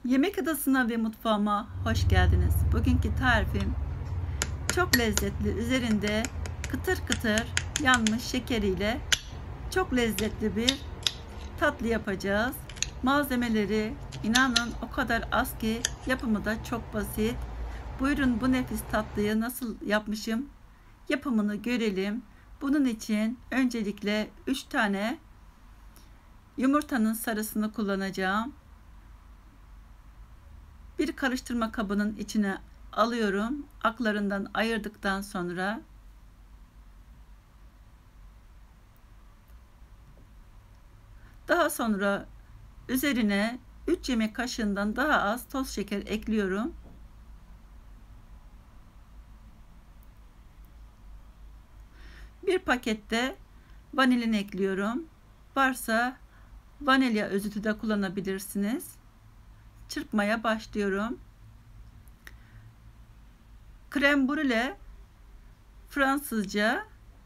Yemek adasına ve mutfağıma hoş geldiniz. Bugünkü tarifim çok lezzetli, üzerinde kıtır kıtır yanmış şekeriyle çok lezzetli bir tatlı yapacağız. Malzemeleri inanın o kadar az ki yapımı da çok basit. Buyurun bu nefis tatlıyı nasıl yapmışım yapımını görelim. Bunun için öncelikle 3 tane yumurtanın sarısını kullanacağım. Bir karıştırma kabının içine alıyorum. Aklarından ayırdıktan sonra daha sonra üzerine 3 yemek kaşığından daha az toz şeker ekliyorum. Bir pakette vanilin ekliyorum. Varsa vanilya özütü de kullanabilirsiniz. Çırpmaya başlıyorum. Krem brûlée Fransızca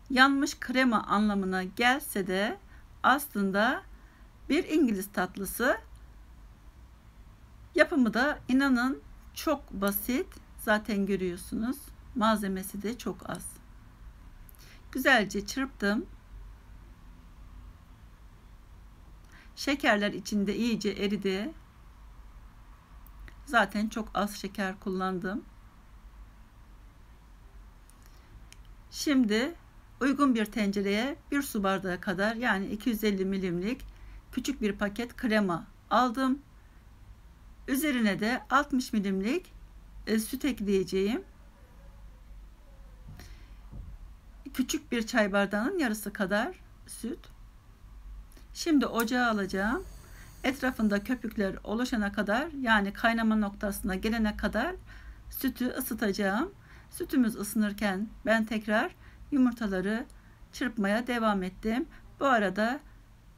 yanmış krema anlamına gelse de aslında bir İngiliz tatlısı. Yapımı da inanın çok basit. Zaten görüyorsunuz. Malzemesi de çok az. Güzelce çırptım. Şekerler içinde iyice eridi. Zaten çok az şeker kullandım. Şimdi uygun bir tencereye 1 su bardağı kadar, yani 250 milimlik küçük bir paket krema aldım. Üzerine de 60 milimlik süt ekleyeceğim. Küçük bir çay bardağının yarısı kadar süt. Şimdi ocağa alacağım. Etrafında köpükler oluşana kadar, yani kaynama noktasına gelene kadar sütü ısıtacağım. Sütümüz ısınırken ben tekrar yumurtaları çırpmaya devam ettim. Bu arada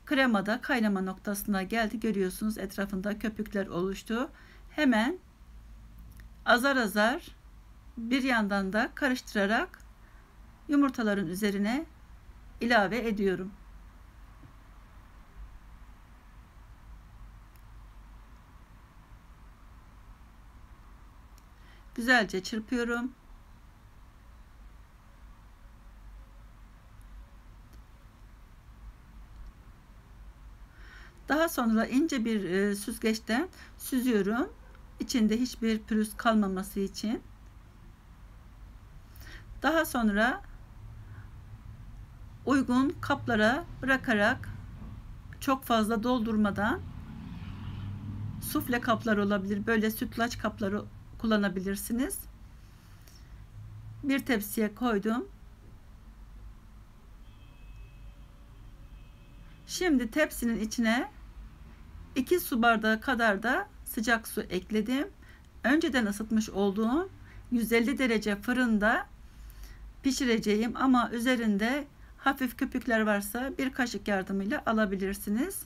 krema da kaynama noktasına geldi. Görüyorsunuz, etrafında köpükler oluştu. Hemen azar azar bir yandan da karıştırarak yumurtaların üzerine ilave ediyorum. Güzelce çırpıyorum. Daha sonra ince bir süzgeçten süzüyorum. İçinde hiçbir pürüz kalmaması için. Daha sonra uygun kaplara bırakarak, çok fazla doldurmadan, sufle kaplar olabilir, böyle sütlaç kapları kullanabilirsiniz. Bir tepsiye koydum. Şimdi tepsinin içine 2 su bardağı kadar da sıcak su ekledim. Önceden ısıtmış olduğum 150 derece fırında pişireceğim, ama üzerinde hafif köpükler varsa bir kaşık yardımıyla alabilirsiniz.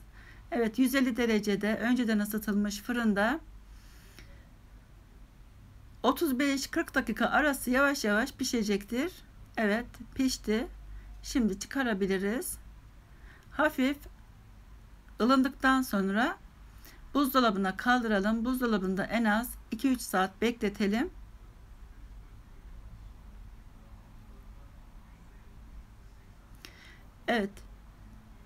Evet, 150 derecede önceden ısıtılmış fırında 35-40 dakika arası yavaş yavaş pişecektir. Evet, pişti. Şimdi çıkarabiliriz. Hafif ılındıktan sonra buzdolabına kaldıralım. Buzdolabında en az 2-3 saat bekletelim. Evet,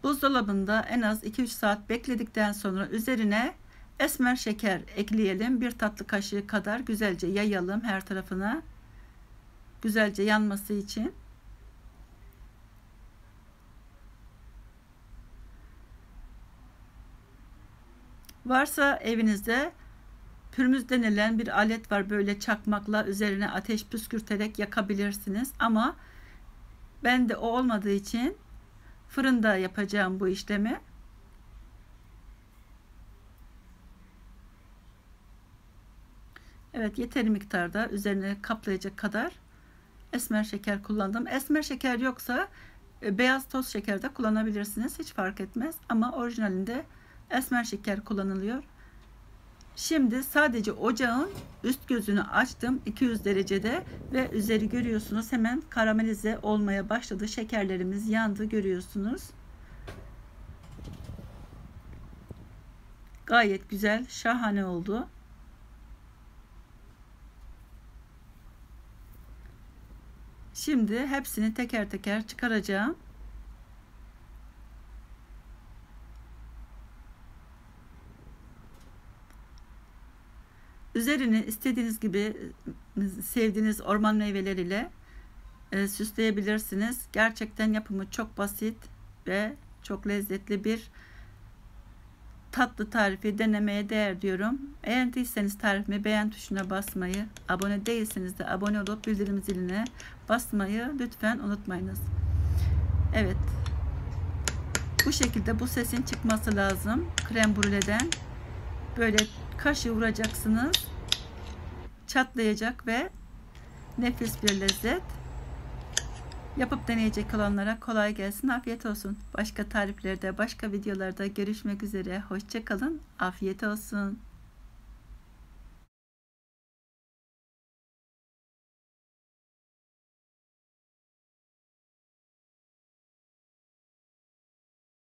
buzdolabında en az 2-3 saat bekledikten sonra üzerine esmer şeker ekleyelim. 1 tatlı kaşığı kadar güzelce yayalım her tarafına. Güzelce yanması için. Varsa evinizde pürmüz denilen bir alet var. Böyle çakmakla üzerine ateş püskürterek yakabilirsiniz. Ama bende o olmadığı için fırında yapacağım bu işlemi. Evet, yeteri miktarda üzerine kaplayacak kadar esmer şeker kullandım. Esmer şeker yoksa beyaz toz şeker de kullanabilirsiniz. Hiç fark etmez. Ama orijinalinde esmer şeker kullanılıyor. Şimdi sadece ocağın üst gözünü açtım 200 derecede ve üzeri görüyorsunuz hemen karamelize olmaya başladı. Şekerlerimiz yandı, görüyorsunuz. Gayet güzel, şahane oldu. Şimdi hepsini teker teker çıkaracağım. Üzerini istediğiniz gibi sevdiğiniz orman meyveleriyle süsleyebilirsiniz. Gerçekten yapımı çok basit ve çok lezzetli bir tatlı tarifi, denemeye değer diyorum. Beğendiyseniz tarifimi beğen tuşuna basmayı, abone değilseniz de abone olup bildirim ziline basmayı lütfen unutmayınız. Evet. Bu şekilde bu sesin çıkması lazım. Krem brüleden böyle kaşığı vuracaksınız. Çatlayacak ve nefis bir lezzet. Yapıp deneyecek olanlara kolay gelsin, afiyet olsun. Başka tariflerde, başka videolarda görüşmek üzere. Hoşça kalın, afiyet olsun.